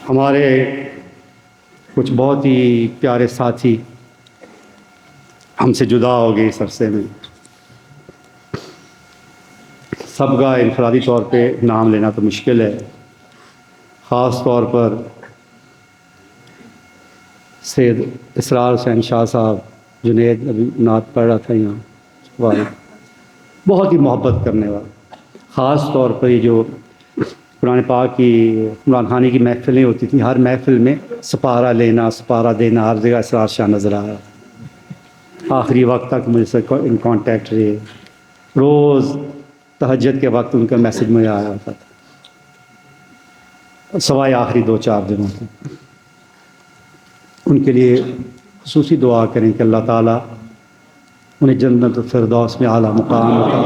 ہمارے کچھ بہت ہی پیارے ساتھی ہم سے جدا ہو گئے اس عرصے میں. سب کا انفرادی طور پہ نام لینا تو مشکل ہے. خاص طور پر سید اسرار حسین شاہ صاحب، جنید ابھی نعت پڑھ رہا تھا یہاں، والد بہت ہی محبت کرنے والا. خاص طور پر یہ جو قرآن پاک کی قرآن خوانی کی محفلیں ہوتی تھیں، ہر محفل میں سپارہ لینا سپارہ دینا، ہر جگہ اسرار شاہ نظر آ رہا. آخری وقت تک مجھ سے ان کانٹیکٹ رہے. روز تہجد کے وقت ان کا میسج مجھے آیا ہوتا تھا، سوائے آخری 2-4 دنوں سے. ان کے لیے خصوصی دعا کریں کہ اللہ تعالیٰ انہیں جنت الفردوس میں اعلیٰ مقام عطا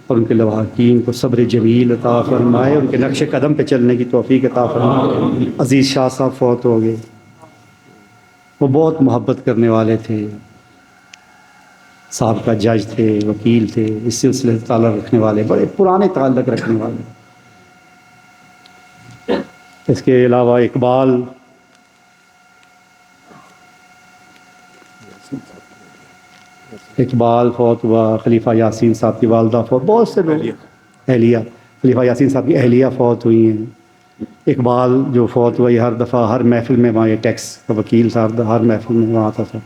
اور ان کے لواحقین کو صبر جمیل عطا فرمائے، ان کے نقش قدم پہ چلنے کی توفیق عطا فرمائے. عزیز شاہ صاحب فوت ہو گئے. وہ بہت محبت کرنے والے تھے، سابقہ جج تھے، وکیل تھے، اس سلسلے سے تعلق رکھنے والے، بڑے پرانے تعلق رکھنے والے. اس کے علاوہ اقبال فوت ہوا، خلیفہ یاسین صاحب کی والدہ فوت، بہت سے لوگ. اہلیہ خلیفہ یاسین صاحب کی اہلیہ فوت ہوئی ہیں. اقبال جو فوت ہوا، یہ ہر دفعہ ہر محفل میں وہاں، یہ ٹیکس کا وکیل صاحب ہر محفل میں وہاں آتا تھا.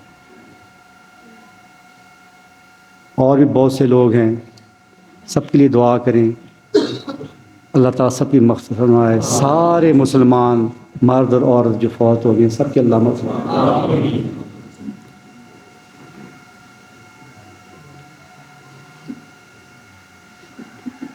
اور بھی بہت سے لوگ ہیں، سب کے لیے دعا کریں. اللہ تعالیٰ سب کی مغفرت فرمائے. سارے مسلمان مرد اور عورت جو فوت ہو گئے سب کے اللہ مغفرت.